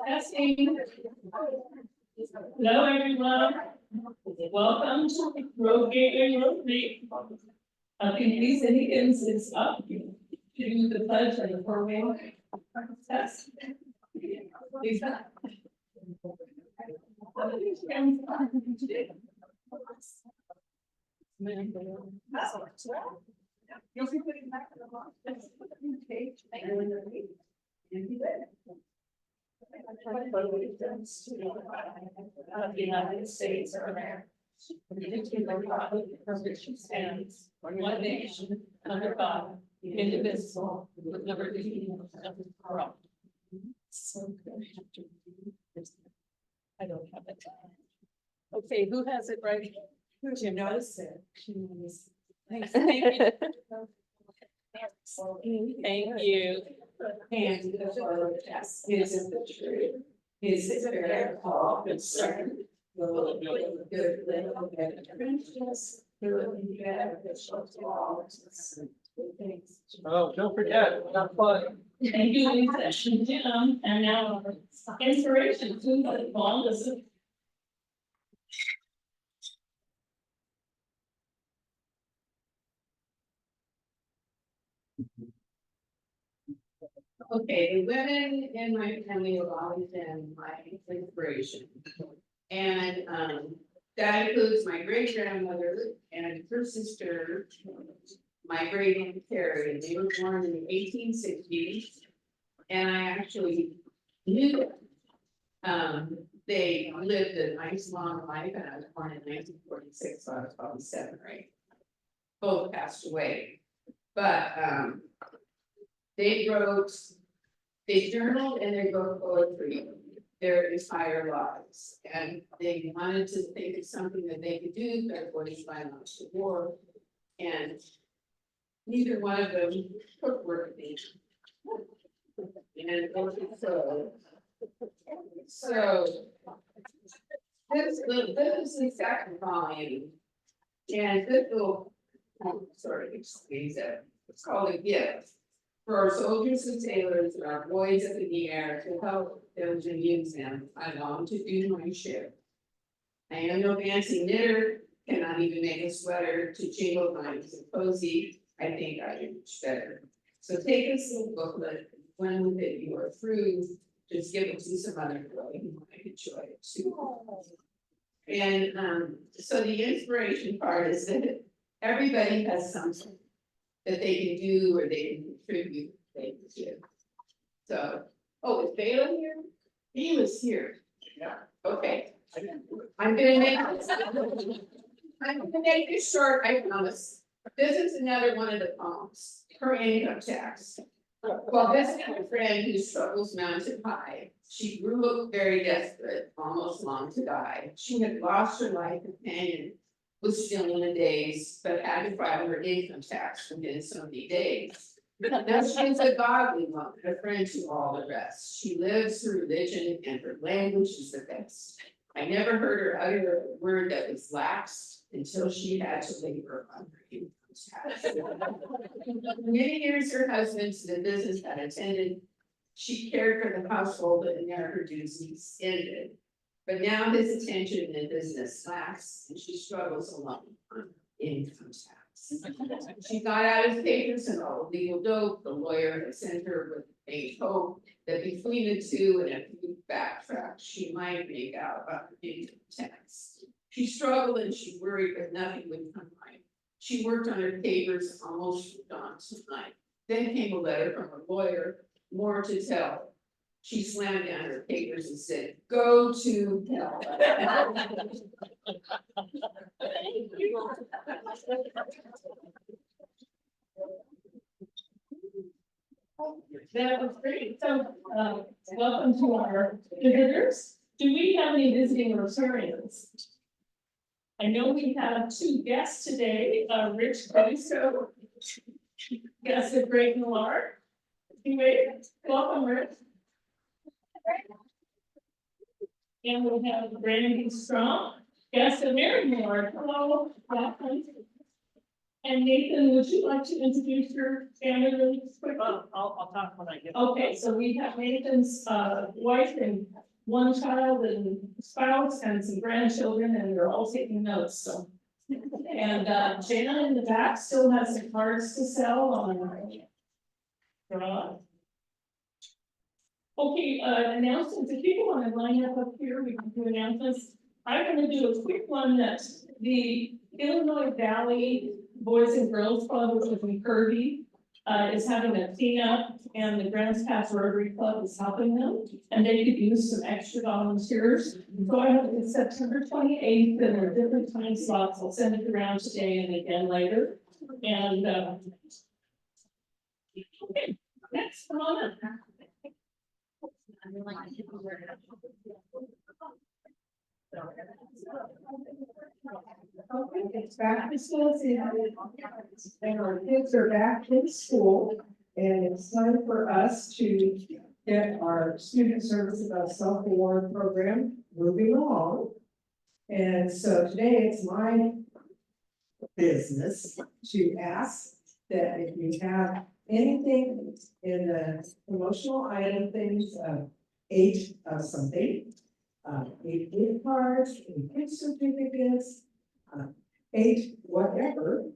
Testing. Hello, everyone. Welcome to Rotary. I think Lisa Higgins is up to do the pledge and the program. Test. Lisa. You'll be putting back in the box. Of the United States of America. For which it stands, one nation, under God, indivisible, with liberty and justice for all. So good. I don't have it. Okay, who has it right? Jim knows it. Thank you. Thank you. And the Lord is in the truth. Is his very call concern. Will good little benefits. Will be beneficial to all. Oh, don't forget, have fun. Thank you, Lisa, Jim, and now inspiration to the longest. Okay, the women in my family have always been my inspiration. And that includes my great grandmother and her sister, my great aunt Carrie. They were born in the 1860s. And I actually knew them. They lived a nice long life, and I was born in 1946, so I was probably 7 or 8. Both passed away. But they journaled and they wrote poetry their entire lives. And they wanted to think of something that they could do before they launched the war. And neither one of them took work. And so this is the second volume. And this little, it's called A Gift. For our soldiers and sailors and our boys up in the air to help them to use them, I long to do my share. I am no fancy knitter, cannot even make a sweater to jingle lines and cozy. I think I am much better. So take this little booklet, when with it you are through, just give it to some other boy who might enjoy it too. And so the inspiration part is that everybody has something that they can do or they can contribute things to. So, oh, is Bela here? He was here. Yeah. Okay. I'm gonna make this short, I promise. This is another one of the poems, her income tax. Well, this is a friend who struggles mountain high. She grew up very desperate, almost longed to die. She had lost her life companion, was still in the days, but had to file her income tax within so many days. Now she's a godly woman, a friend to all the rest. She lives her religion and her language is the best. I never heard her utter a word that was lax until she had to labor on her income tax. For many years, her husband, the business had attended. She cared for the household and there her duties ended. But now his attention in business slacks and she struggles alone on income tax. She got out his papers and all the legal dope. The lawyer had sent her with faint hope that between the two and a few backtracks, she might make out about the income tax. She struggled and she worried, but nothing would come right. She worked on her papers almost from dawn to night. Then came a letter from her lawyer, more to tell. She slammed down her papers and said, "Go to hell." That was great. So, welcome to our visitors. Do we have any visiting Rotarians? I know we have 2 guests today, Rich Caruso, guest of Great Noir. Welcome, Rich. And we have Brandy Strong, guest of Mary Moore. Hello, welcome. And Nathan, would you like to introduce your family really quick? I'll talk when I get. Okay, so we have Nathan's wife and one child and spouse and some grandchildren, and they're all taking notes, so. And Jana in the back still has some cards to sell on. Okay, announcements, if people want to line up here, we can do announcements. I'm gonna do a quick one that the Illinois Valley Boys and Girls Club, which is in Kirby, is having a cleanup, and the Grants Pass Rotary Club is helping them, and they could use some extra volunteers. So I have it September 28th, and there are different time slots. I'll send it around today and again later. And okay, next, come on up. Okay, it's back to school season, and our kids are back in school, and it's time for us to get our student service about self-award program moving along. And so today it's my business to ask that if you have anything in the promotional item things of 8 of something, 8 gift cards, 8 gift certificates, 8 whatever,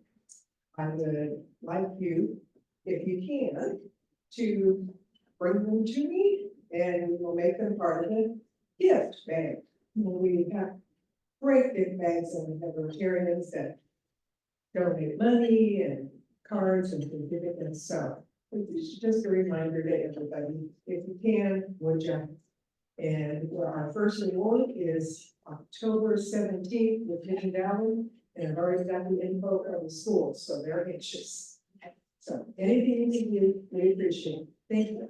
I would like you, if you can, to bring them to me, and we will make them part of the gift bag. We have great big bags, and we have Rotarians that donate money and cards and certificates, so it's just a reminder to everybody, if you can, would you? And our first award is October 17th with Hidden Valley, and I've already got the info from the school, so they're anxious. So anything you can do, we appreciate. Thank you.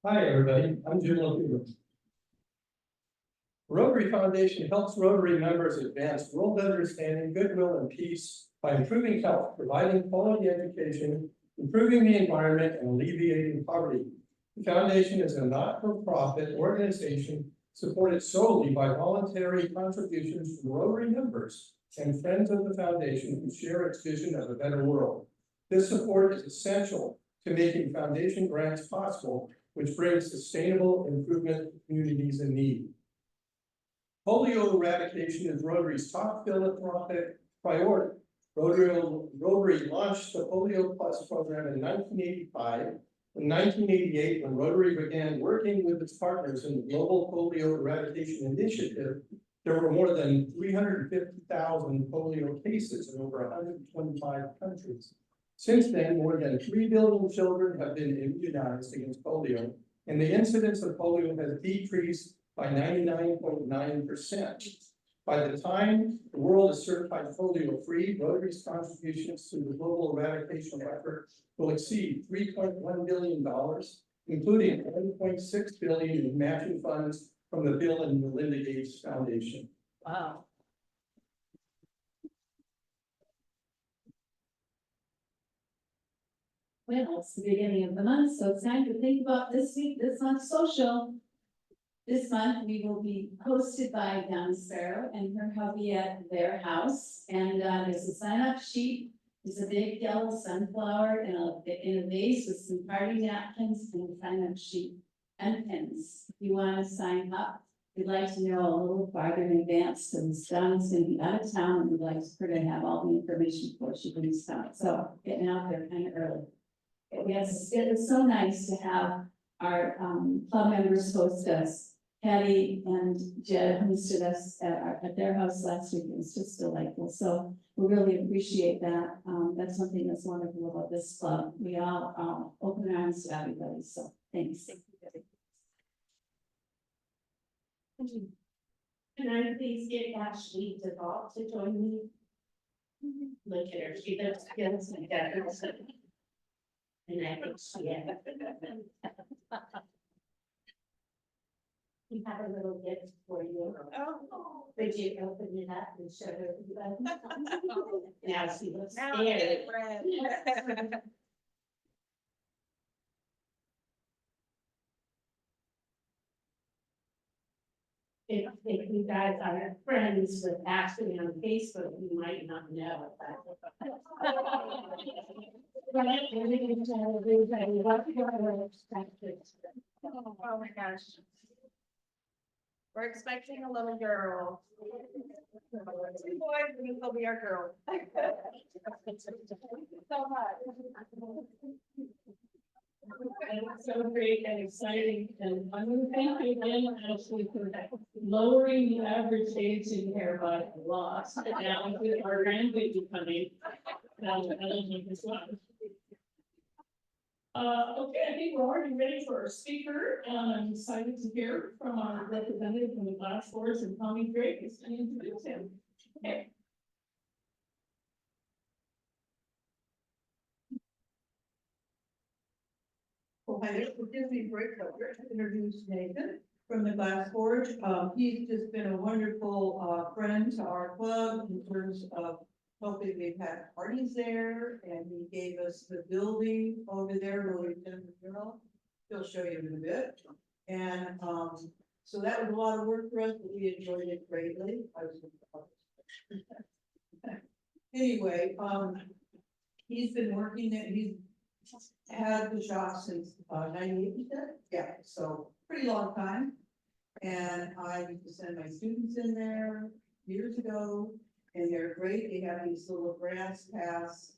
Hi, everybody. I'm Jim Lopez. Rotary Foundation helps Rotary members advance world understanding, goodwill, and peace by improving health, providing quality education, improving the environment, and alleviating poverty. The foundation is a not-for-profit organization supported solely by voluntary contributions from Rotary members and friends of the foundation who share its vision of a better world. This support is essential to making foundation grants possible, which brings sustainable improvement to communities in need. Polio eradication is Rotary's top philanthropic priority. Rotary launched the Polio Plus program in 1985. In 1988, when Rotary began working with its partners in the Global Polio Eradication Initiative, there were more than 350,000 polio cases in over 125 countries. Since then, more than 3 billion children have been immunized against polio, and the incidence of polio has decreased by 99.9%. By the time the world is certified polio-free, Rotary's contributions to the global eradication effort will exceed $3.1 billion, including $1.6 billion in matching funds from the Bill and Melinda Gates Foundation. Wow. Well, it's the beginning of the month, so it's time to think about this week, this month's social. This month, we will be hosted by Dawn Sparrow and her hubby at their house. And there's a sign-up sheet. There's a big yellow sunflower in a vase with some party napkins and a sign-up sheet and pins. If you want to sign up, we'd like to know a little farther in advance, because Dawn's going to be out of town, and we'd like her to have all the information before she leaves town. So getting out there kind of early. Yes, it was so nice to have our club members host us. Patty and Jed hosted us at their house last week. It was just delightful. So we really appreciate that. That's something that's wonderful about this club. We all open arms to everybody. So thanks. Can I please get Ashley DeVault to join me? Look at her, she does skills and gathers. And I think she is. We have a little gift for you. Oh. Would you open it up and show her? Now she looks scared. if you guys are friends with Ashley on Facebook, you might not know. Oh my gosh. We're expecting a little girl. 2 boys, and this will be our girl. So much. And it's so great and exciting, and I'm gonna thank you again, Ashley, for lowering the average age in here by a lot. Now, with our grandbaby coming, as well. Okay, I think we're already ready for our speaker, and I'm excited to hear from our representative from the Glass Forest and Tommy Drake is going to introduce him. Okay. Well, hi, it gives me great pleasure to introduce Nathan from the Glass Forge. He's just been a wonderful, friend to our club in terms of helping. We've had parties there, and he gave us the building over there where we've done the mural. He'll show you in a bit. And, so that was a lot of work for us, but we enjoyed it greatly. Anyway, he's been working there, he's had the shop since 98, yeah, so pretty long time. And I used to send my students in there years ago, and they're great. They have these little grass pass,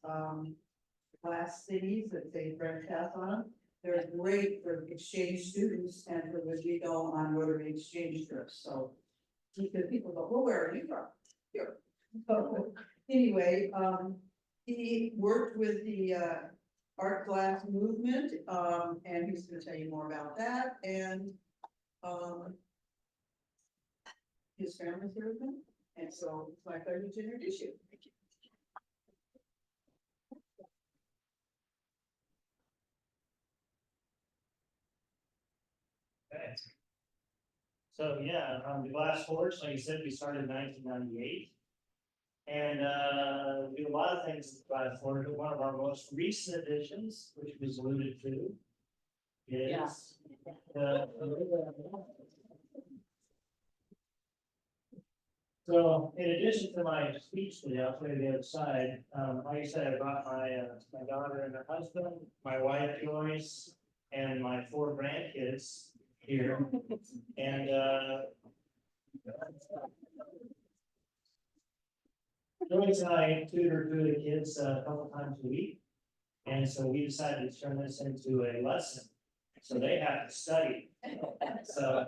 glass cities that say grass pass on them. They're great for exchange students and for when we go on Rotary exchange trips. So because people go, well, where are you from? Here. So anyway, he worked with the art glass movement, and he's going to tell you more about that. And his family's here with him, and so it's my pleasure to introduce you. Okay. So yeah, the Glass Forge, like you said, we started in 1998. And we do a lot of things with the Glass Forge, but one of our most recent additions, which was alluded to, is so in addition to my speech today, I'll play the other side. Like I said, I brought my daughter and her husband, my wife Joyce, and my 4 grandkids here. And Joyce and I tutor the kids a couple times a week. And so we decided to turn this into a lesson. So they have to study. So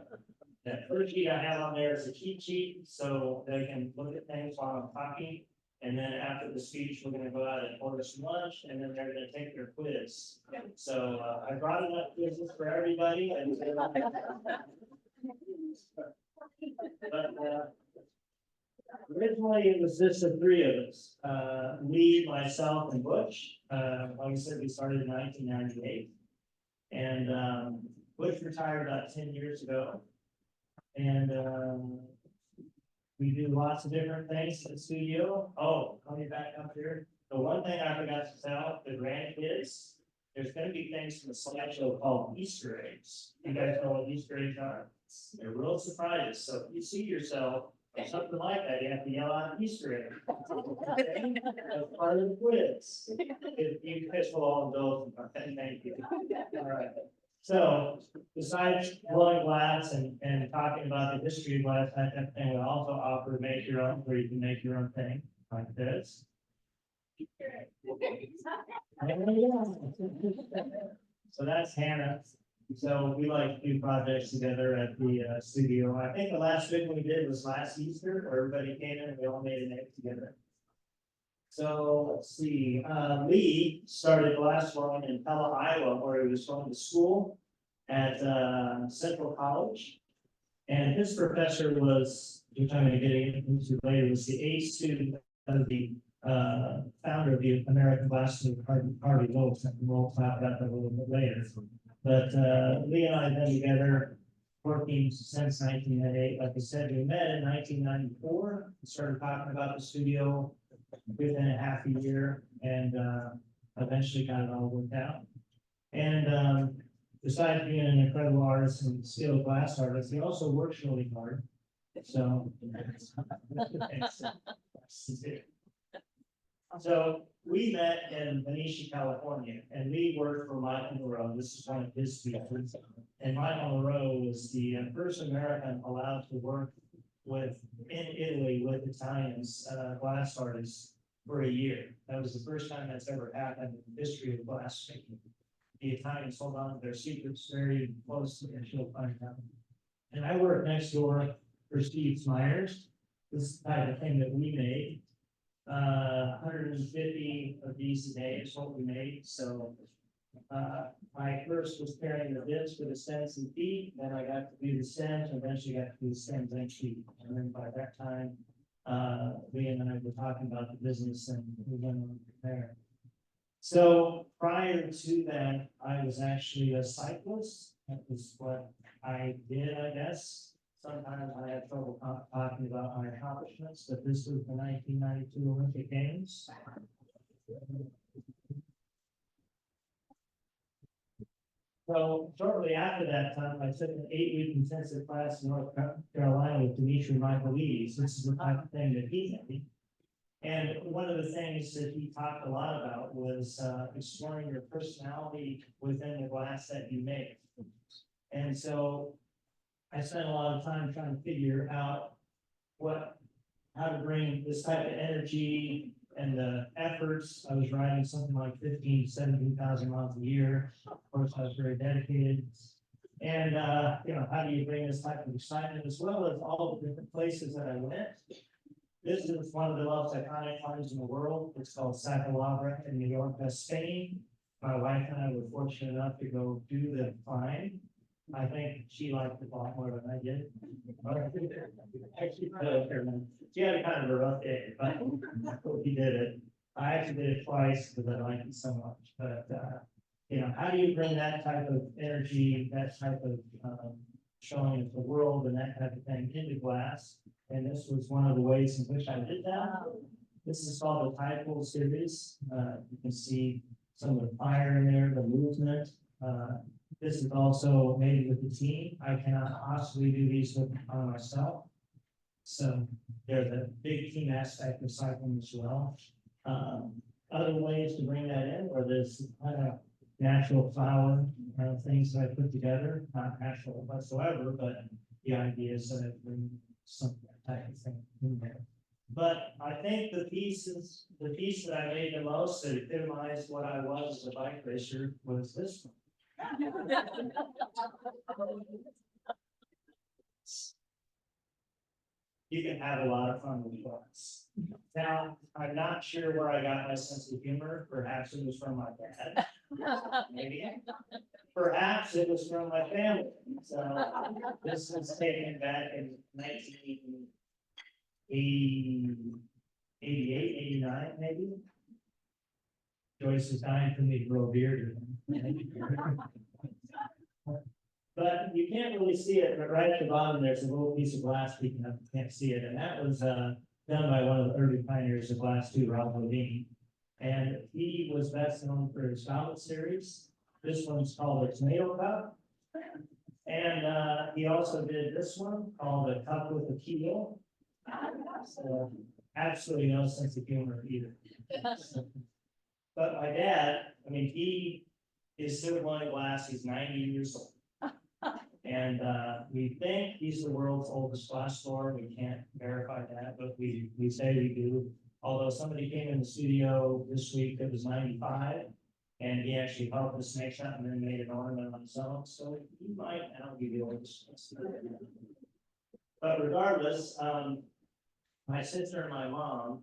that first sheet I have on there is a cheat sheet, so they can look at things while I'm talking. And then after the speech, we're gonna go out and order some lunch, and then they're gonna take their quiz. So I brought enough quizzes for everybody. And but originally it was just the 3 of us, Lee, myself, and Butch. Like I said, we started in 1998, and Butch retired about 10 years ago. And we do lots of different things in the studio. Oh, coming back up here. The one thing I forgot to tell the grandkids, there's going to be things in the slideshow called Easter eggs. You guys know what Easter eggs are? They're real surprises. So if you see yourself or something like that, you have to yell out Easter egg. Okay? That's part of the quiz. If you guys will all indulge in, thank you. All right. So besides blowing glass and talking about the history of glass, that kind of thing, we also offer make your own, where you can make your own thing like this. So that's Hannah. So we like to do projects together at the studio. I think the last big one we did was last Easter, where everybody came in and we all made an egg together. So let's see, Lee started glass blowing in Pella, Iowa, where he was going to school at Central College. And his professor was, which I'm going to get into later, was the A student of the founder of the American Glass Party Votes, and we'll talk about that a little bit later. But Lee and I have been together working since 1998. Like I said, we met in 1994, we started talking about the studio within a half a year, and eventually got it all worked out. And besides being an incredible artist and skilled glass artist, he also works really hard. So. So we met in Benicia, California, and we worked for Michael Moreau. This is one of his speakers. And Michael Moreau was the first American allowed to work in Italy with Italians, glass artists for a year. That was the first time that's ever happened in the history of glass making. The Italians hold on to their secrets very closely, and she'll find out. And I worked next door for Steve Myers. This is the type of thing that we made. 150 of these a day is what we made. So I first was carrying the bits for the stems and feet, then I got to do the stems, and eventually got to do the stems and feet. And then by that time, Lee and I were talking about the business, and we went on from there. So prior to that, I was actually a cyclist. That was what I did, I guess. Sometimes I had trouble talking about my accomplishments, but this was the 1992 Olympic Games. So shortly after that time, I took an 8-week intensive class in North Carolina with Dimitri Michaelides. This is the type of thing that he did. And one of the things that he talked a lot about was exploring your personality within the glass that you make. And so I spent a lot of time trying to figure out how to bring this type of energy and the efforts. I was riding something like 15,000 to 17,000 miles a year. Of course, I was very dedicated. And, how do you bring this type of excitement, as well as all the different places that I went? This is one of the most iconic finds in the world. It's called Sacalabra in New York, Spain. My wife and I were fortunate enough to go do the find. I think she liked it a lot more than I did. She had a kind of a rough day, but we did it. I actually did it twice because I liked it so much. But how do you bring that type of energy, that type of showing of the world and that type of thing into glass? And this was one of the ways in which I did that. This is called the Tidal series. You can see some of the fire in there, the movement. This is also made with the team. I cannot possibly do these on myself. So there's a big team aspect of cycling as well. Other ways to bring that in, or there's natural flower things that I put together, not natural whatsoever, but the idea is that I bring some type of thing in there. But I think the piece that I made the most that epitomized what I was as a bike racer was this one. You can have a lot of fun with glass. Now, I'm not sure where I got my sense of humor. Perhaps it was from my dad. Maybe. Perhaps it was from my family. So this was taken back in 1988, 89, maybe. Joyce is dying for me to grow a beard. But you can't really see it, but right at the bottom, there's a little piece of glass peeking up. You can't see it. And that was done by one of the early pioneers of glass too, Ralph Levine. And he was best known for his goblet series. This one's called a tomato cup. And he also did this one called a cup with a keel. So absolutely no sense of humor either. But my dad, he is still blowing glass. He's 90 years old. And we think he's the world's oldest glass blower. We can't verify that, but we say we do. Although somebody came in the studio this week that was 95, and he actually helped us make something and then made an ornament on his own. So he might now be the oldest. But regardless, my sister and my mom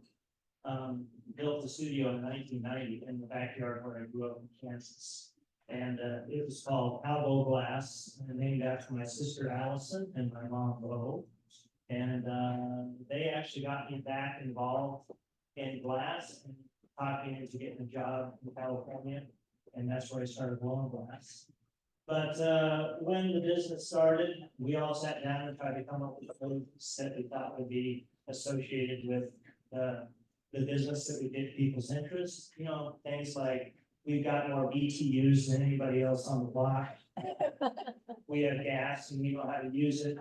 built the studio in 1990 in the backyard where I grew up in Kansas. And it was called Albo Glass, and named after my sister Allison and my mom Bo. And they actually got me back involved in glass and talked me into getting a job in California. And that's where I started blowing glass. But when the business started, we all sat down and tried to come up with things that we thought would be associated with the business that would get people's interest. Things like we've got more BTUs than anybody else on the block. We have gas and we know how to use it.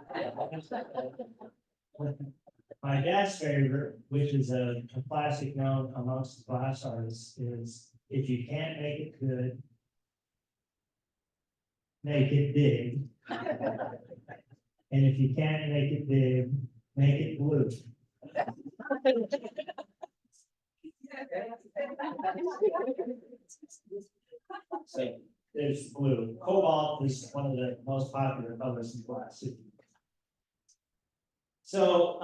My dad's favorite, which is a classic known amongst glass artists, is if you can't make it good, make it big. And if you can't make it big, make it blue. So there's blue. Cobalt is one of the most popular colors in glass. So,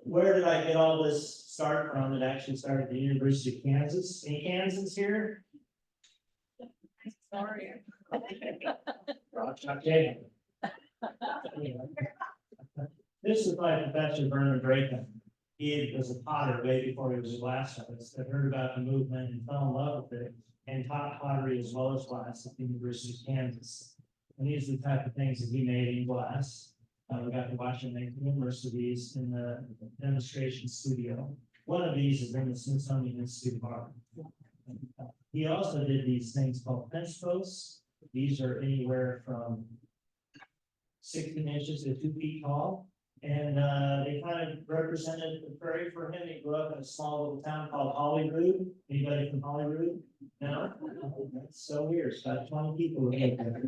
where did I get all this start from? It actually started at the University of Kansas. Any Kansas here? Sorry. Okay. This is my professor, Vernon Drayton. He was a potter way before he was a glass artist. I heard about the movement and fell in love with it and taught pottery as well as glass at the University of Kansas. And these are the type of things that he made in glass. We got to watch him make numerous of these in the demonstration studio. One of these is in the Smithsonian Institute of Art. He also did these things called fence posts. These are anywhere from 16 inches to 2 feet tall. And they kind of represented the prairie for him. He grew up in a small little town called Holyrood. Anybody from Holyrood? No? That's so weird. It's about 20 people who live there.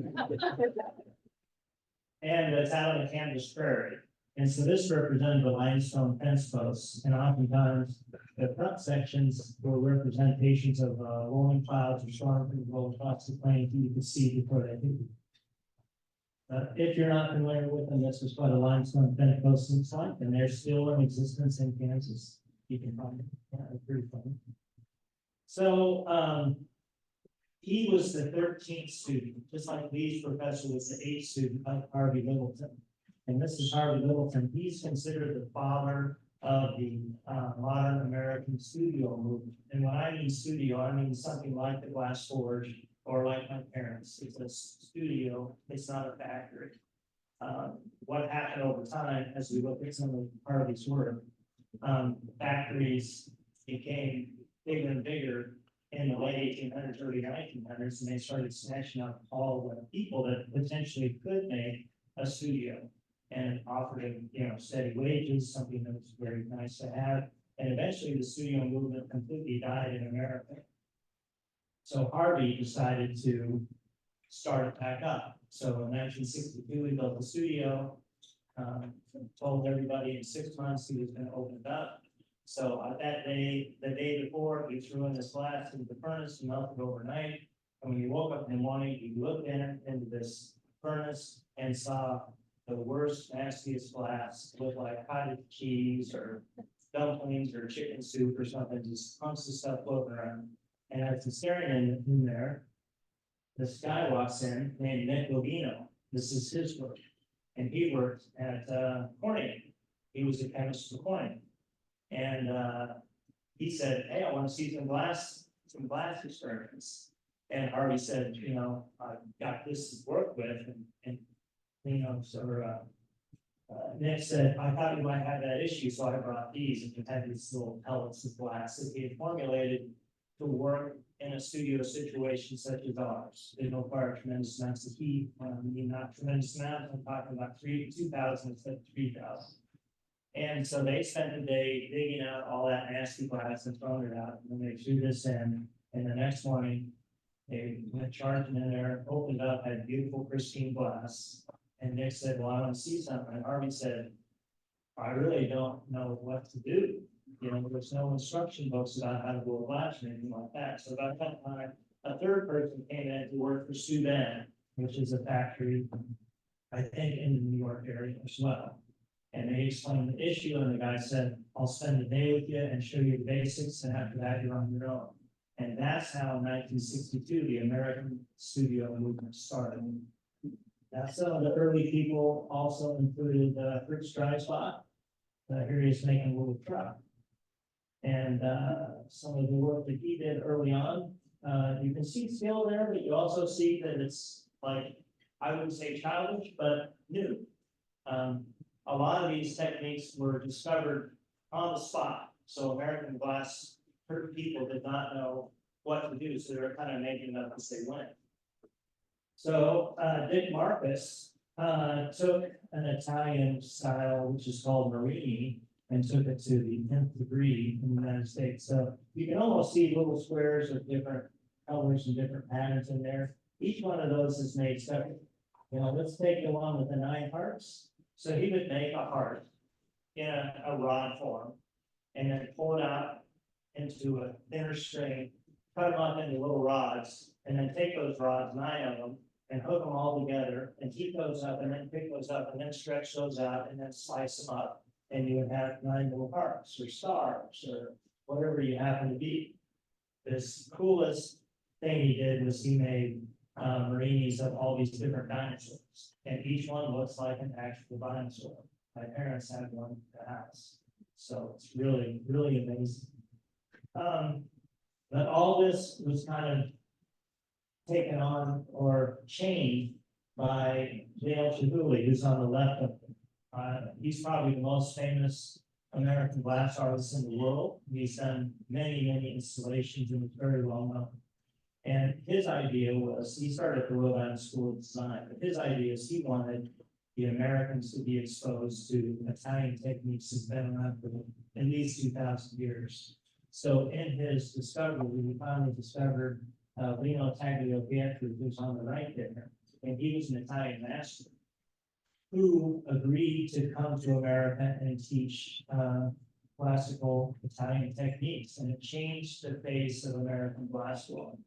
And it's out on the Kansas prairie. And so this represented the limestone fence posts. And oftentimes the front sections were representations of rolling clouds or storms that roll across the plain you could see before they hit you. If you're not familiar with them, this is what a limestone fence post looks like, and they're still in existence in Kansas. You can find them. Yeah, they're pretty fun. So he was the 13th student, just like Lee's professor was the 8th student of Harvey Littleton. And this is Harvey Littleton. He's considered the father of the modern American studio movement. And when I mean studio, I mean something like the Glass Forge or like my parents. It's a studio, it's not a factory. What happened over time, as we look at some of Harvey's work, factories became bigger and bigger in the late 1800s, early 1900s, and they started snatching up all the people that potentially could make a studio and offering, steady wages, something that was very nice to have. And eventually the studio movement completely died in America. So Harvey decided to start it back up. So in 1962, he built a studio, told everybody in 6 months he was going to open it up. So that day, the day before, he threw in his glass into the furnace and melted overnight. And when you woke up in the morning, you looked into this furnace and saw the worst, nastiest glass, looked like cottage cheese or dumplings or chicken soup or something, just hunks of stuff floating around. And as he's staring in there, this guy walks in named Nick Logino. This is his work. And he worked at Corning. He was a chemist for Corning. And he said, hey, I want to see some glass experiments. And Harvey said, I've got this to work with. And Nick said, I thought you might have that issue, so I brought these, and you had these little pellets of glass that he had formulated to work in a studio situation such as ours. They don't require tremendous amounts of heat. Not tremendous amounts, I'm talking about 2,000 instead of 3,000. And so they spent the day digging out all that nasty glass and throwing it out, and then they threw this in, and the next morning, they went charging in there, opened up, had beautiful pristine glass. And Nick said, well, I want to see something. And Harvey said, I really don't know what to do. There's no instruction books about how to blow glass or anything like that. So about that time, a third person came in to work for Suban, which is a factory, I think, in the New York area as well. And they explained the issue, and the guy said, I'll spend a day with you and show you the basics, and after that, you're on your own. And that's how in 1962, the American studio movement started. Some of the early people also included Fritz Dreisbach. Here he is making a little truck. And some of the work that he did early on, you can see skill there, but you also see that it's like, I wouldn't say childish, but new. A lot of these techniques were discovered on the spot. So American glass people did not know what to do, so they were kind of making it up as they went. So Dick Marcus took an Italian style, which is called Marini, and took it to the 10th degree in the United States. So you can almost see little squares of different colors and different patterns in there. Each one of those is made separate. You know, let's take the one with the 9 hearts. So he would make a heart in a rod form, and then pull it out into a thinner string, cut them up into little rods, and then take those rods, 9 of them, and hook them all together, and keep those up, and then pick those up, and then stretch those out, and then slice them up, and you would have 9 little hearts, or stars, or whatever you happen to be. This coolest thing he did was he made Marinis of all these different dinosaurs, and each one looks like an actual dinosaur. My parents had one in the house, so it's really, really amazing. But all this was kind of taken on or changed by J.L. Chihuly, who's on the left of he's probably the most famous American glass artist in the world. He's done many, many installations and is very well known. And his idea was, he started at the Rhode Island School of Design, but his idea is he wanted the Americans to be exposed to Italian techniques that's been around for at least 2,000 years. So in his discovery, we finally discovered Lino Tagliafieri, who's on the right there, and he was an Italian master who agreed to come to America and teach classical Italian techniques, and it changed the face of American glassblowing.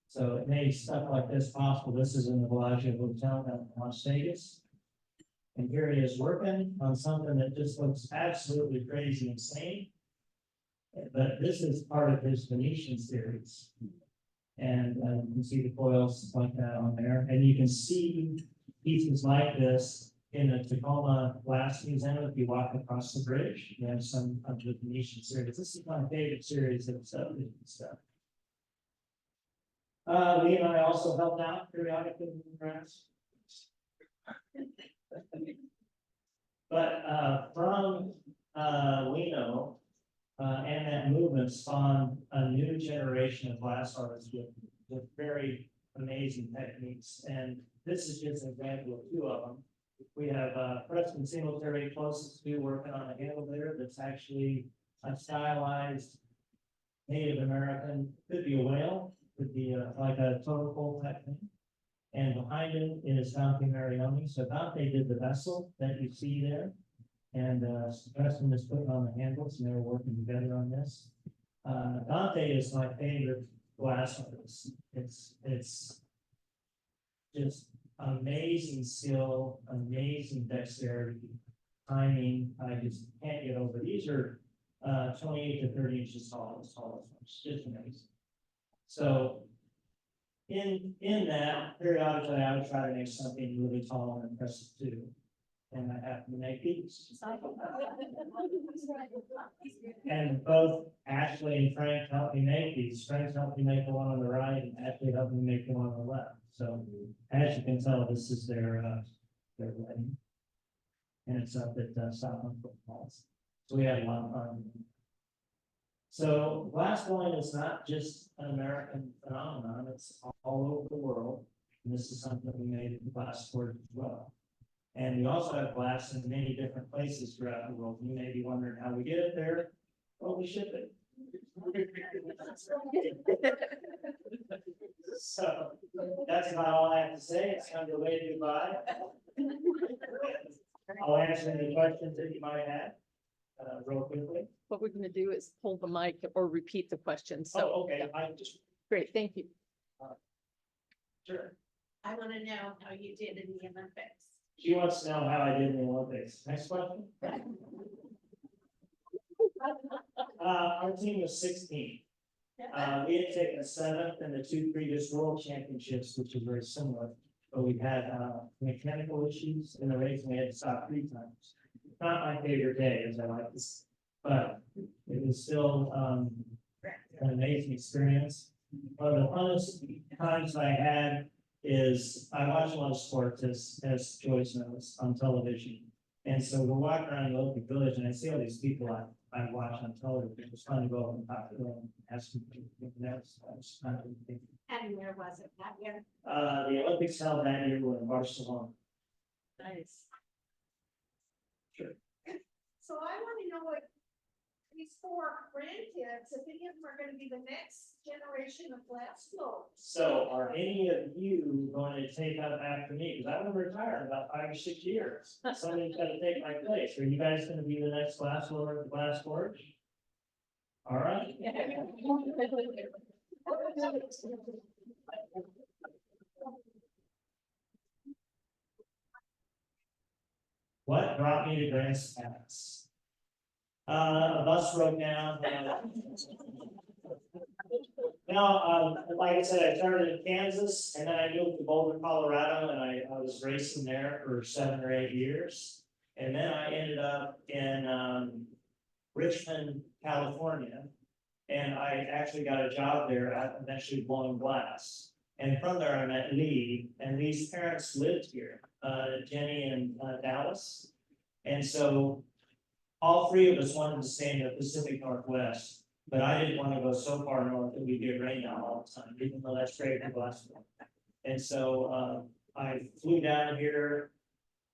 So it made stuff like this possible. This is in the Bellagio Hotel down in Las Vegas. And here he is working on something that just looks absolutely crazy insane. But this is part of his Venetian series. And you can see the coils like that on there. And you can see pieces like this in the Tacoma Glass Museum if you walk across the bridge. You have some of the Venetian series. This is my favorite series of stuff. Lee and I also helped out periodically in the grass. But from Lino and that movement spawned a new generation of glass artists with very amazing techniques. And this is just an example of 2 of them. We have Preston Singletary closest to working on a handle there that's actually a stylized Native American, could be a whale, could be like a totem type thing. And behind him is Dante Marioni. So Dante did the vessel that you see there. And Preston is putting on the handles, and they're working together on this. Dante is my favorite glass artist. It's just amazing skill, amazing dexterity, timing. I just can't get over. These are 28 to 30 inches tall, as tall as much. Just amazing. So in that, periodically I would try to make something really tall and impressive too. And I happen to make these. And both Ashley and Frank helped me make these. Frank helped me make the one on the right, and Ashley helped me make the one on the left. So as you can tell, this is their wedding. And it's up at Southland Footfalls. So we had a lot of fun. So glass blowing is not just an American phenomenon, it's all over the world. And this is something we made in the glass sport as well. And we also have glass in many different places throughout the world. You may be wondering how we get it there. Well, we ship it. So that's about all I have to say. It's time to wave goodbye. I'll answer any questions that you might have real quickly. What we're gonna do is hold the mic or repeat the question, so. Oh, okay, I just, Great, thank you. sure. I want to know how you did in the Olympics. She wants to know how I did in the Olympics. Next question. Our team was 16. We had taken a 7th in the 2 previous world championships, which is very similar. But we had mechanical issues in the race, and we had to stop 3 times. Not my favorite day, as I like to say, but it was still an amazing experience. One of the funnest times I had is I watch a lot of sports, as Joyce knows, on television. And so we're walking around the Olympic Village, and I see all these people I watch on television. It was fun to go up and talk to them and ask them. And where was it that year? The Olympics held that year were in Barcelona. Nice. So I wanna know what these four grandkids, if any of them are gonna be the next generation of glass blowers. So are any of you going to take up after me? Because I'm gonna retire in about 5 or 6 years. Somebody's gotta take my place. Are you guys gonna be the next glass blower at the glass forge? All right. What brought me to Grants Pass? A bus broke down. Like I said, I started in Kansas and then I moved to Boulder, Colorado, and I was racing there for 7 or 8 years. And then I ended up in Richmond, California. And I actually got a job there at eventually blowing glass. And from there I met Lee, and Lee's parents lived here, Jenny and Dallas. And so all three of us wanted to stay in the Pacific Northwest, but I didn't want to go so far north that we get rain down all the time, even though that's great for glass. And so I flew down here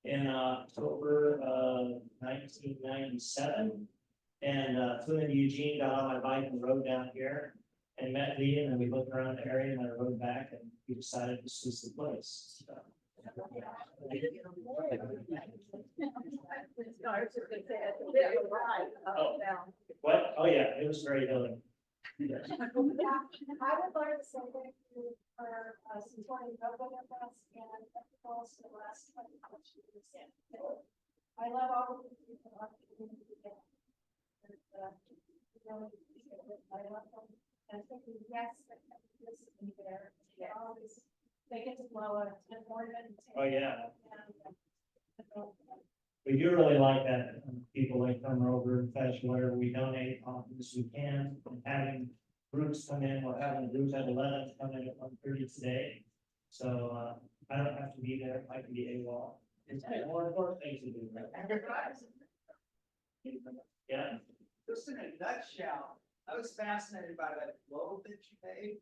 in October of 1997 and flew into Eugene, got on my bike and rode down here and met Lee, and then we looked around the area and I rode back and we decided this was the place. So. What? Oh yeah, it was very hilly. I would learn the same thing for some twenty double of us and also the last 20 years. I love all of the people. I love them. And thinking, yes, this is there. Always they get to blow an ornament. Oh yeah. We do really like that people like come over and fetch whatever we donate as we can. And having groups come in, we're having groups at 11 come in at 1:30 today. So I don't have to be there. I can be AWOL. It's more important things to do. Right? Yeah. Just in a nutshell, I was fascinated by that globe that you made.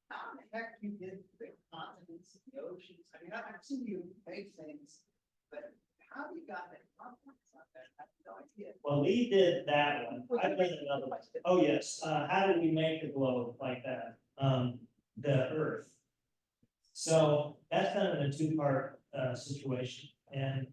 How the heck you did the continents and the oceans? I mean, I've seen you make things, but how you got that confidence on that? I have no idea. Well, Lee did that one. I've done another one. Oh, yes. How did we make the globe like that? The Earth. So that's done in a two-part situation. And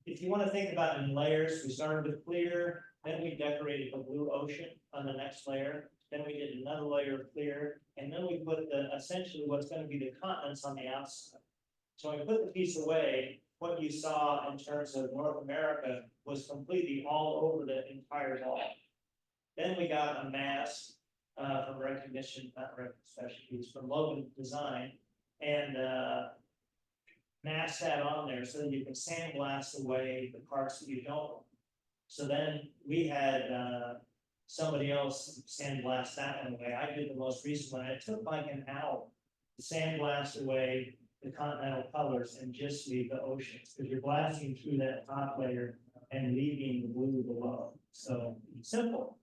if you want to think about it in layers, we started with clear, then we decorated the blue ocean on the next layer. Then we did another layer of clear, and then we put essentially what's going to be the continents on the outside. So when we put the piece away, what you saw in terms of North America was completely all over the entire wall. Then we got a mask from Recognition, not Recognition Specialties, from Logan Design, and mask that on there so that you can sandblast away the parts that you don't want. So then we had somebody else sandblast that one away. I did the most recent one. It took like an hour to sandblast away the continental colors and just leave the oceans, because you're blasting through that top layer and leaving the blue below. So simple.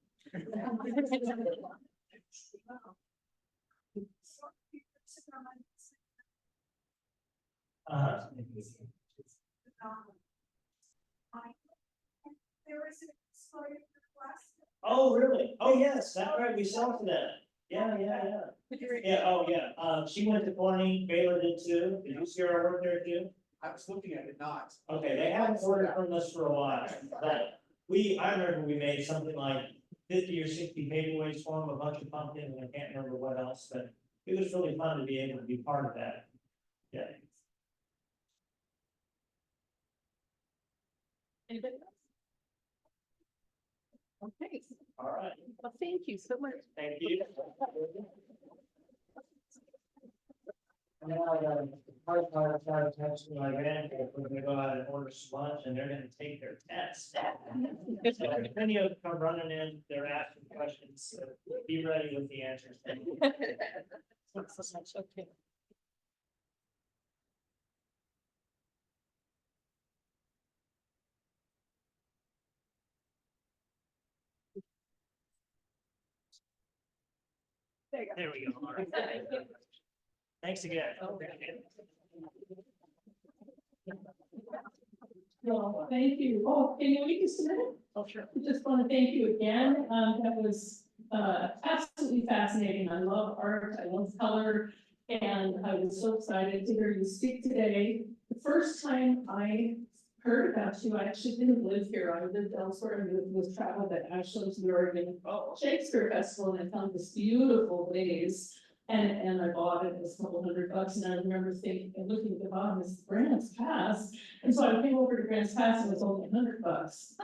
Oh, really? Oh, yes, that's right. We saw that. Yeah. Yeah, oh, yeah. She went to Corning, Baylor did too. Did you see our work there too? I was looking at it, not. Okay, they haven't ordered from us for a while, but I remember we made something like 50 or 60 paperweights for them, a bunch of pumpkins, and I can't remember what else, but it was really fun to be able to be part of that. Yeah. Anybody else? Okay, All right. well, thank you so much. Thank you. And now I got a hard part texting my grandkids, we're gonna go out and order some lunch and they're gonna take their test. So if any of them come running in, they're asking questions, so be ready with the answers. Thanks so much, okay. There we go. All right. Thanks again. Well, thank you. Oh, can you wait just a minute? Oh, sure. I just want to thank you again. That was absolutely fascinating. I love art, I love color. And I was so excited to hear you speak today. The first time I heard about you, I actually didn't live here. I lived elsewhere and was traveled at Ashland's New Oregon Shakespeare Festival, and I found this beautiful vase. And I bought it, it was a couple $100, and I remember thinking, and looking at the bottom, this Grants Pass. And so I came over to Grants Pass, and it was only $100.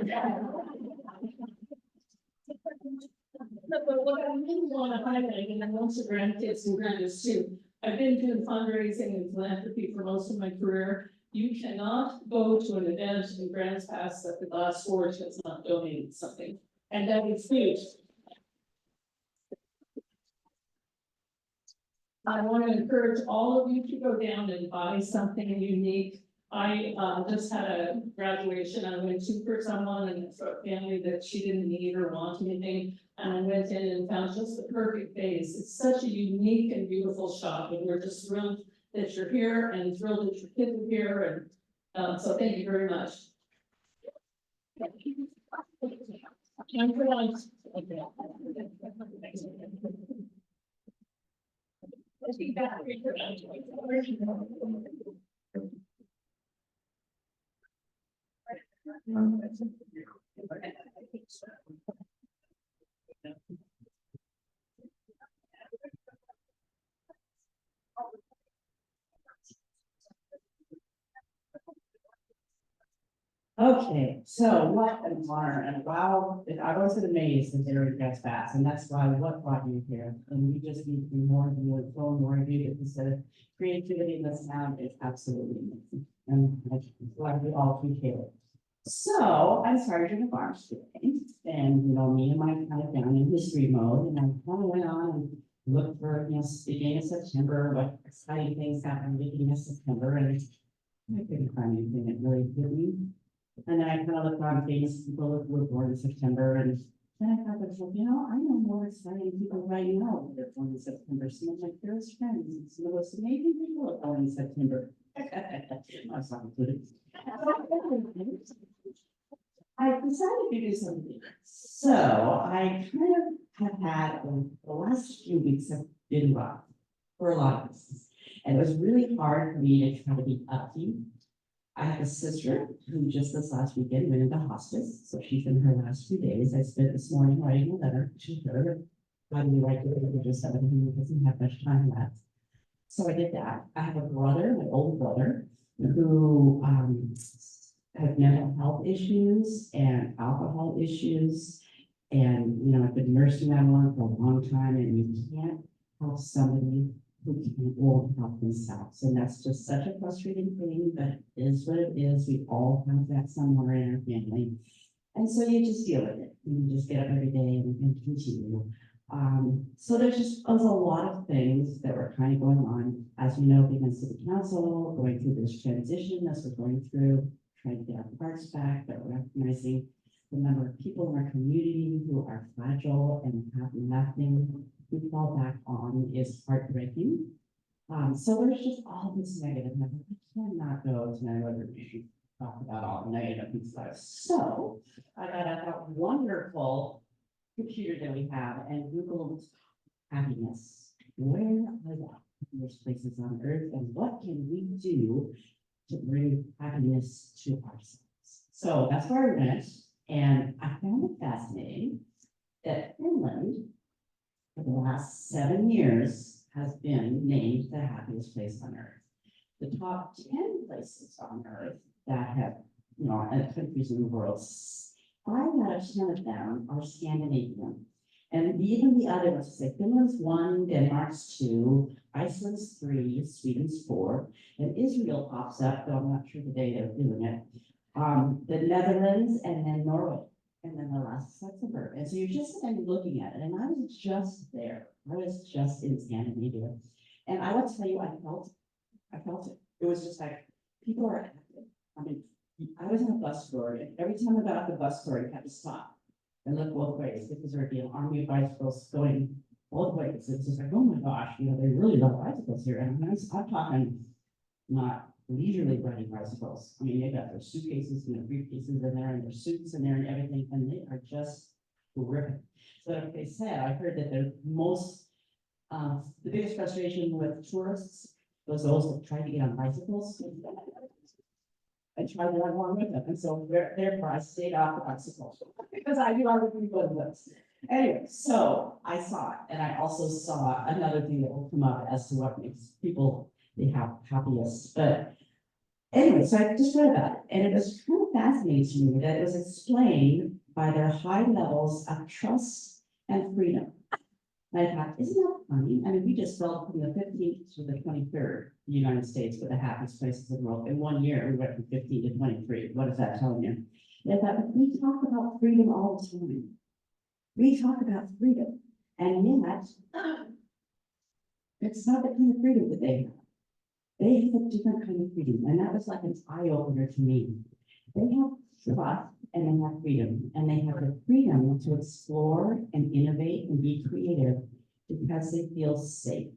No, but what I really want to highlight, and I want to grandkids and grandies too, I've been doing fundraising and philanthropy for most of my career. You cannot go to an event in Grants Pass that the glass forge has not donated something, and that is huge. I want to encourage all of you to go down and buy something unique. I just had a graduation I went to for someone, and it's a family that she didn't need or want anything. And I went in and found just the perfect vase. It's such a unique and beautiful shop, and we're just thrilled that you're here and thrilled that your kids are here. And so thank you very much. Time for lunch. Okay. Let's be back. Okay, so what an honor and wow, I was amazed that they were Grants Pass, and that's why what brought you here. And we just need to be more of you and throw more of you because the creativity in this town is absolutely amazing. And I'm glad we all appreciate it. So I'm Sergeant of Arms today, and me and Mike kind of down in history mode, and I kind of went on and looked for, beginning of September, what exciting things happened beginning of September, and I couldn't find anything that really hit me. And then I kind of looked on famous people that were born in September, and then I thought, I know more exciting people right now that are born in September. Some of my dearest friends, and some of those amazing people are born in September. I'm not included. I decided to do something. So I kind of have had the last few weeks have been rough for a lot of us. And it was really hard for me to try to be upbeat. I have a sister who just this last weekend went into hospice, so she's in her last 2 days. I spent this morning writing a letter to her. How do you write a letter to somebody who doesn't have much time left? So I did that. I have a brother, my older brother, who has mental health issues and alcohol issues. And, I've been nursing that one for a long time, and you can't help somebody who won't help themselves. And that's just such a frustrating thing, but it is what it is. We all have that somewhere in our family. And so you just deal with it. You just get up every day and continue. So there was a lot of things that were kind of going on, as you know, being in city council, going through this transition as we're going through, trying to get our parks back, but recognizing the number of people in our community who are fragile and have nothing we fall back on is heartbreaking. So there's just all this negative. I cannot go to another meeting talk about all the negative stuff. So I got out that wonderful computer that we have and Googled happiness. Where are the happiest places on earth, and what can we do to bring happiness to ourselves? So that's where I went, and I found it fascinating that Finland, for the last 7 years, has been named the happiest place on earth. The top 10 places on earth that have, countries in the world, 5 out of 10 of them are Scandinavian. And even the other ones, say Finland's 1, Denmark's 2, Iceland's 3, Sweden's 4, and Israel pops up, though I'm not sure the day they're doing it. The Netherlands, and then Norway. And then the last is Luxembourg. And so you're just kind of looking at it. And I was just there. I was just in Scandinavia. And I will tell you, I felt it. It was just like, people are active. I mean, I was in a bus store, and every time I got off the bus store, you had to stop and look both ways because there'd be an army of bicycles going both ways. It's just like, oh my gosh, they really love bicycles here. And I'm talking not leisurely riding bicycles. I mean, they got their suitcases and their briefcases in there and their suits in there and everything, and they are just terrific. So like they said, I heard that the biggest frustration with tourists was those that tried to get on bicycles. I tried to run along with them, and so therefore I stayed off the bicycle, because I knew I would be one of those. Anyway, so I saw it, and I also saw another thing that will come up as to what makes people the happiest, but anyway, so I just read about it, and it was kind of fascinating to me that it was explained by their high levels of trust and freedom. And I thought, isn't that funny? I mean, we just fell from the 15th to the 23rd, the United States were the happiest places in the world. In 1 year, we went from 15 to 23. What is that telling you? And I thought, we talk about freedom all the time. We talk about freedom, and yet it's not the kind of freedom that they have. They have a different kind of freedom, and that was like an eye opener to me. They have trust and they have freedom, and they have the freedom to explore and innovate and be creative because they feel safe.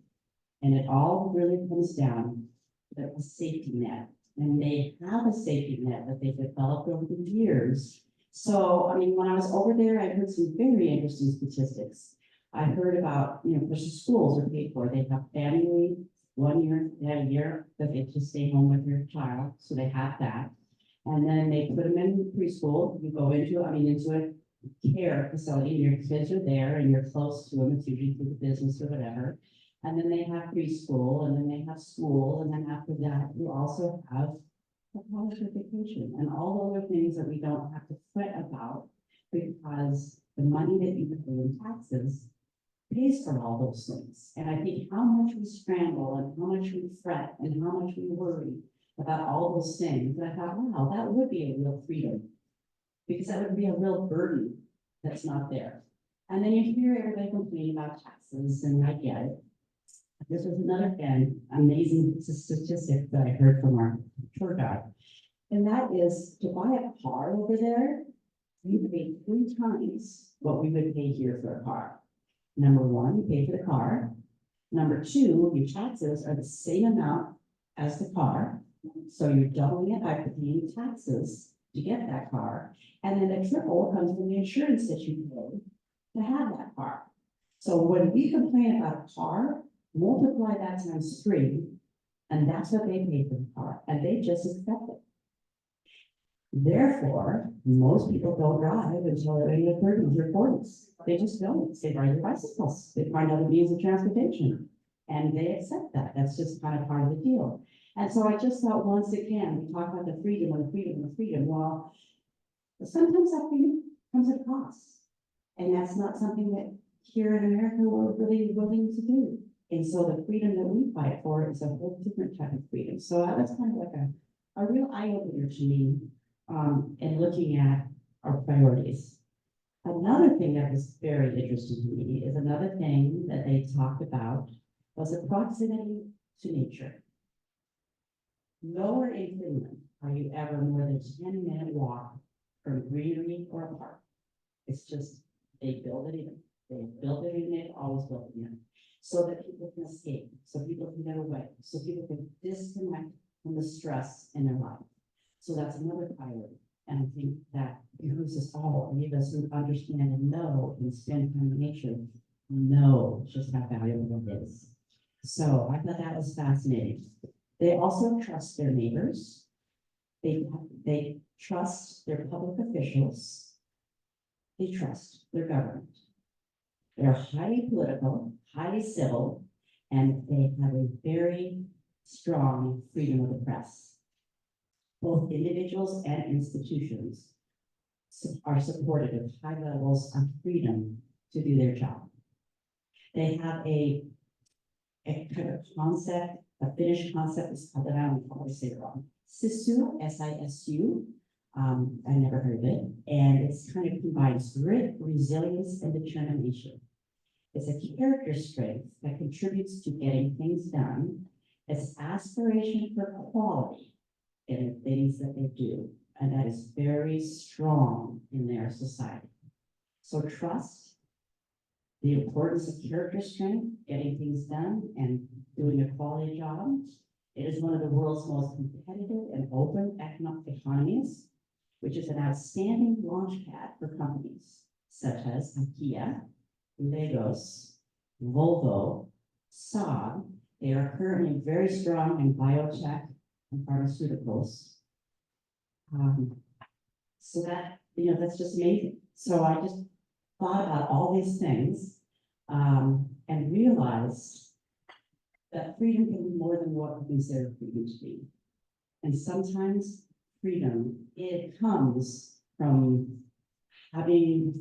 And it all really comes down to a safety net, and they have a safety net that they've developed over the years. So, I mean, when I was over there, I heard some very interesting statistics. I heard about, you know, because the schools are paid for, they have family 1 year, they had a year that they just stay home with their child, so they have that. And then they put them in preschool, you go into a care facility, and your kids are there and you're close to them, it's usually through the business or whatever. And then they have preschool, and then they have school, and then after that, you also have a college education and all other things that we don't have to fret about, because the money that you pay in taxes pays for all those things. And I think how much we scramble and how much we fret and how much we worry about all those things, and I thought, wow, that would be a real freedom, because that would be a real burden that's not there. And then you hear everybody complain about taxes, and I get it. This was another amazing statistic that I heard from our tour guide, and that is to buy a car over there, you pay 3 times what we would pay here for a car. Number one, you pay for the car. Number two, your taxes are the same amount as the car. So you're doubling it by paying taxes to get that car. And then the triple comes from the insurance that you pay to have that car. So when we complain about a car, multiply that times 3, and that's what they pay for the car, and they just accept it. Therefore, most people don't drive until they're in their 30s or 40s. They just don't. They ride their bicycles. They find other means of transportation, and they accept that. That's just kind of part of the deal. And so I just thought, once again, we talk about the freedom and the freedom and the freedom. Well, sometimes that freedom comes at a cost, and that's not something that here in America we're really willing to do. And so the freedom that we fight for is a whole different type of freedom. So that's kind of like a real eye-opener to me, in looking at our priorities. Another thing that was very interesting to me is another thing that they talked about was the proximity to nature. Nowhere in Finland are you ever more than 10-minute walk from greenery or a park. It's just, they build it in. They build it in, they've always built it in. So that people can escape, so people can get away, so people can disconnect from the stress in their life. So that's another priority. And I think that behooves us all, any of us who understand and know and spend time in nature, know just how valuable it is. So I thought that was fascinating. They also trust their neighbors. They trust their public officials. They trust their government. They're highly political, highly civil, and they have a very strong freedom of the press. Both individuals and institutions are supported with high levels of freedom to do their job. They have a kind of concept, a Finnish concept, is called, I don't probably say it wrong, Sisu, S-I-S-U. I never heard of it, and it's kind of combines grit, resilience, and determination. It's a character strength that contributes to getting things done. It's aspiration for quality in the things that they do, and that is very strong in their society. So trust, the importance of character strength, getting things done and doing a quality job, It is one of the world's most competitive and open economies, which is an outstanding launchpad for companies such as IKEA, Legos, Volvo, Saab. They are currently very strong in biotech and pharmaceuticals. So that, that's just amazing. So I just thought about all these things, and realized that freedom can be more than what we consider freedom to be. And sometimes freedom, it comes from having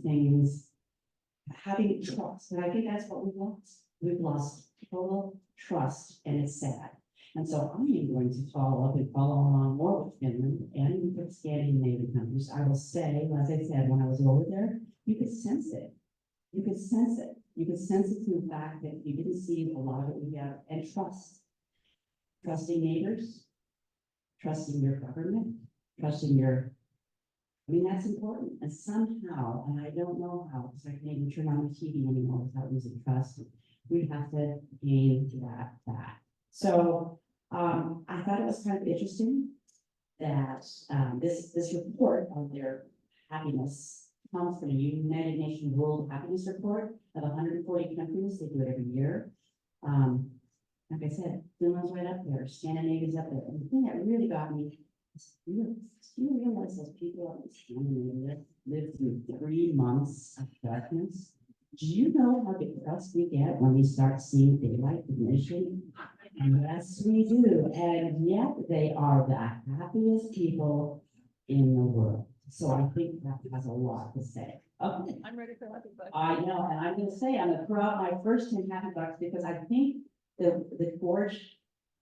trust. And I think that's what we've lost. We've lost total trust, and it's sad. And so I am going to follow up and follow along more with Finland and with Scandinavian countries. I will say, as I said, when I was over there, you could sense it. You could sense it. You could sense it through the fact that you didn't see a lot of it we have, and trust. Trusting neighbors, trusting your government, trusting that's important. And somehow, and I don't know how, because I can't even turn on the TV anymore without losing trust, we have to gain that back. So I thought it was kind of interesting that this report on their happiness comes from the United Nations World Happiness Report of 140 countries. They do it every year. Like I said, Finland's right up there, Scandinavia's up there. And the thing that really got me is, do you realize those people out in Scandinavia lived through 3 months of darkness? Do you know how depressed we get when we start seeing daylight diminishing? And yes, we do. And yet they are the happiest people in the world. So I think that has a lot to say. Okay. I'm ready for happy bucks. I know, and I'm gonna say, I'm gonna throw out my first 10 happy bucks because I think the gorge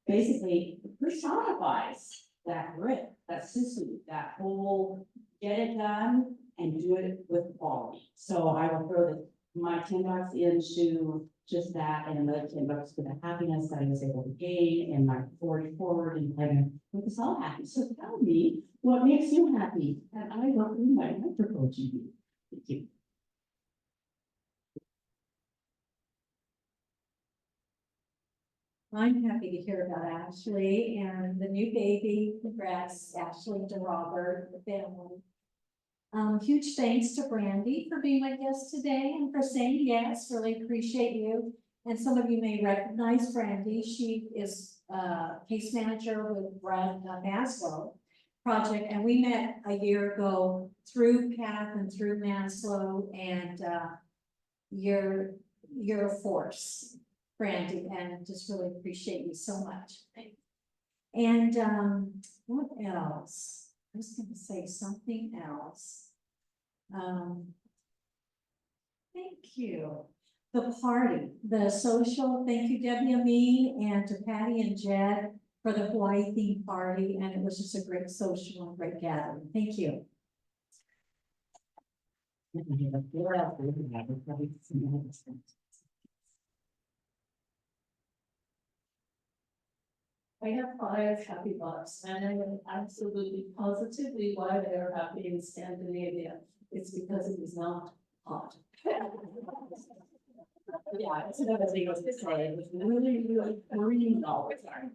basically personifies that grit, that sisu, that whole get it done and do it with quality. So I will throw my 10 bucks into just that, and another 10 bucks for the happiness that I was able to gain and my forward and kind of make us all happy. So tell me what makes you happy, and I will bring my microphone to you. Thank you. I'm happy to hear about Ashley and the new baby. Congrats, Ashley, to Robert, the family. Huge thanks to Brandy for being my guest today and for saying yes. Really appreciate you. And some of you may recognize Brandy. She is case manager with Brad Maslow project, and we met a year ago through Kath and through Maslow, and you're a force, Brandy, and just really appreciate you so much. And what else? I was going to say something else. Thank you. The party, the social, thank you, Debbie Amin, and to Patty and Jed for the Hawaii theme party. And it was just a great social and great gathering. Thank you. I have 5 happy bucks, and I am absolutely positively why they are happy in Scandinavia. It's because it is not hot. Yeah, it's another thing was this one. It was really green all the time.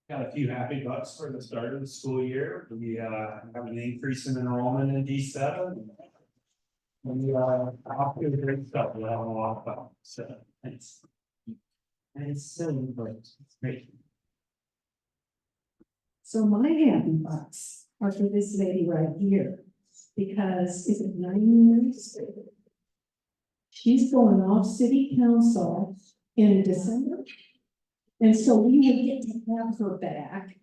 Got a few happy bucks for the start of the school year. We have an increase in enrollment in D7. And we are off to a great start. We have a lot of fun. So thanks. And it's so important. It's great. So my happy bucks are for this lady right here, because is it 9 years? She's going off city council in December. And so we will get to have her back.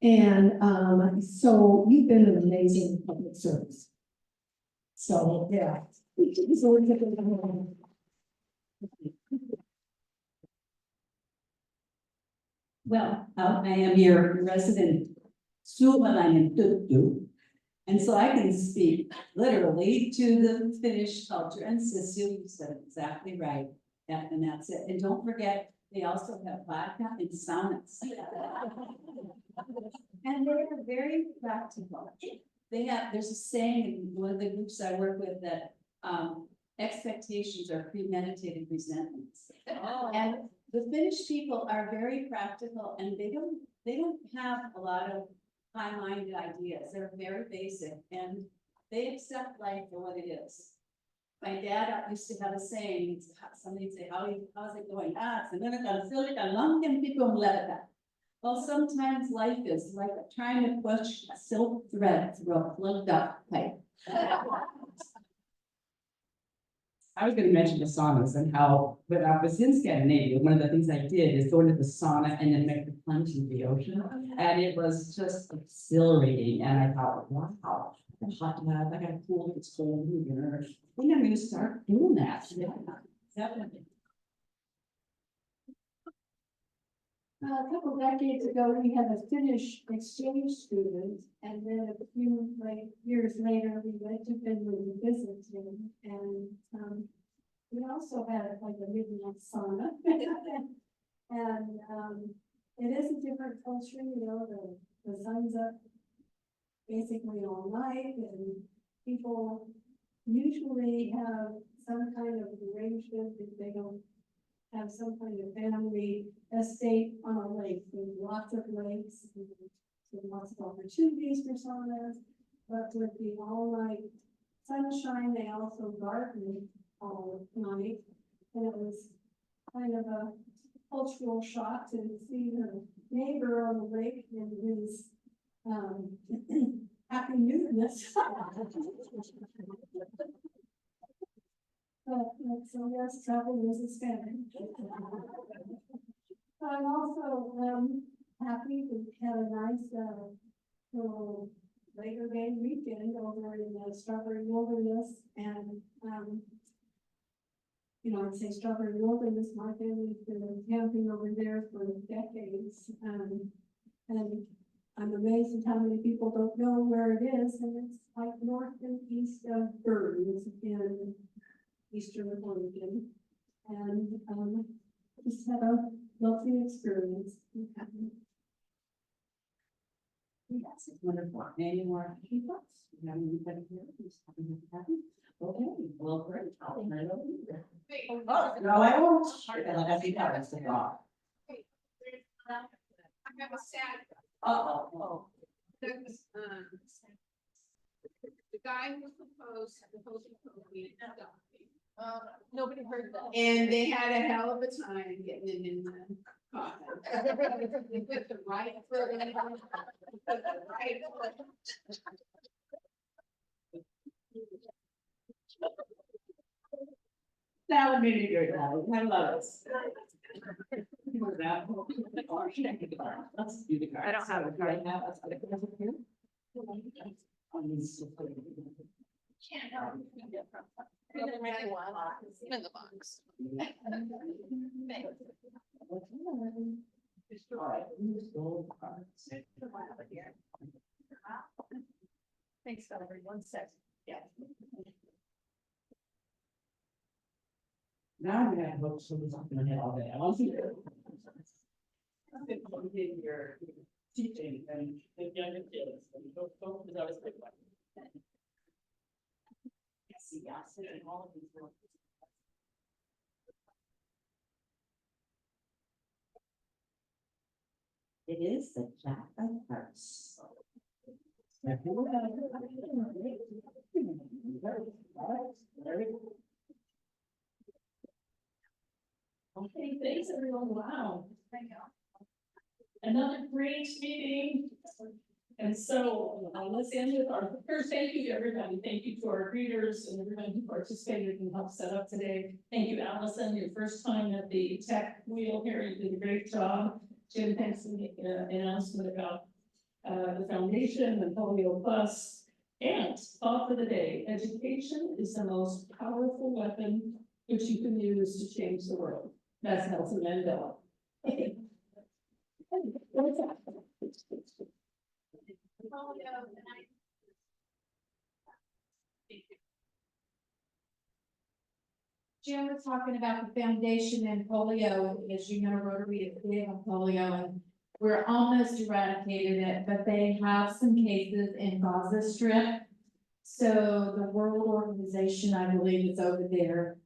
And so you've been an amazing public service. So, yeah. Well, I am your resident Suomalainen tuttu, and so I can speak literally to the Finnish culture, and Cecil, you said it exactly right, and that's it. And don't forget, they also have vodka and saunas. And they are very practical. There's a saying in one of the groups I work with that expectations are premeditated resentments. Oh. And The Finnish people are very practical and they don't have a lot of high-minded ideas. They're very basic and they accept life for what it is. My dad used to have a saying, somebody'd say, how's it going? Well, sometimes life is like trying to push a silk thread through a plugged up pipe. I was gonna mention the saunas and how, when I was in Scandinavia, one of the things I did is go into the sauna and then make the plunge into the ocean. And it was just exhilarating, and I thought, wow, I'm hot tub, I got a pool, it's cold, I think I'm gonna start doing that. Yeah, definitely. A couple decades ago, we had a Finnish exchange student, and then a few years later, we went to Finland and visited him, and we also had like a midnight sauna. And it is a different culture, you know, the sun's up basically all night, and people usually have some kind of arrangement if they don't have some kind of family estate on a lake. There's lots of lakes, and lots of opportunities for saunas, but with the all night sunshine, they also garden all night. And it was kind of a cultural shock to see the neighbor on the lake and his happy newness. So yes, travel is expanding. I'm also happy to have a nice little Labor Day weekend over in the Strawberry Wilderness, and you know, I'd say Strawberry Wilderness, my family's been camping over there for decades, and I'm amazed at how many people don't know where it is, and it's like north and east of Burns in Eastern Oregon, and just had a lovely experience. Yes, it's wonderful. Any more people? You have anybody here who's happy? Okay, well, great. I'll turn it over to you. Oh, no, I won't. Like I think that was the law. I have a sad. Oh. The guy who proposed me. Nobody heard that. And they had a hell of a time getting it in the coffin. They put the right foot in it. Right foot. That would make me very happy. I love it. Let's do the cards. I don't have a card. Right now, that's what it is here. In the box. All right, who's gold cards? Thanks, Valerie. 1 sec. Yeah. Now I'm gonna have books, so it's not gonna hit all day. I want to see it. I've been in your teaching and the younger kids, and those is always big one. See, yeah, sitting all of these books. It is the Jack of Hearts. Okay, thanks everyone. Wow. Another great meeting. And so let's end with our first thank you to everybody. Thank you to our greeters and everyone who participated and helped set up today. Thank you, Allison, your first time at the tech wheel here. You did a great job. Jim, thanks for the announcement about the foundation and Polio Plus. And thought for the day, education is the most powerful weapon which you can use to change the world. That's Nelson Mandela. Jim was talking about the foundation and polio. As you know, Rotary is big on polio, and we're almost eradicated it, but they have some cases in Gaza Strip. So the World Organization, I believe, is over there.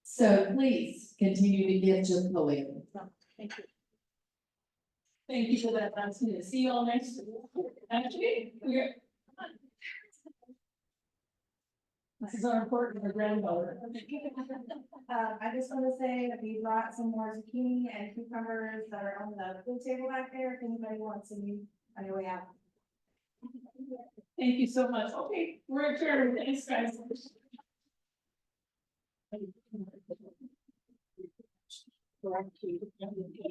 So please continue to give to polio. Thank you for that, that's me, see you all next week. Actually, we're. This is our important granddaughter. I just want to say that we brought some more zucchini and cucumbers that are on the food table back there, if anybody wants any, on your way out. Thank you so much, okay, we're adjourned, thanks guys.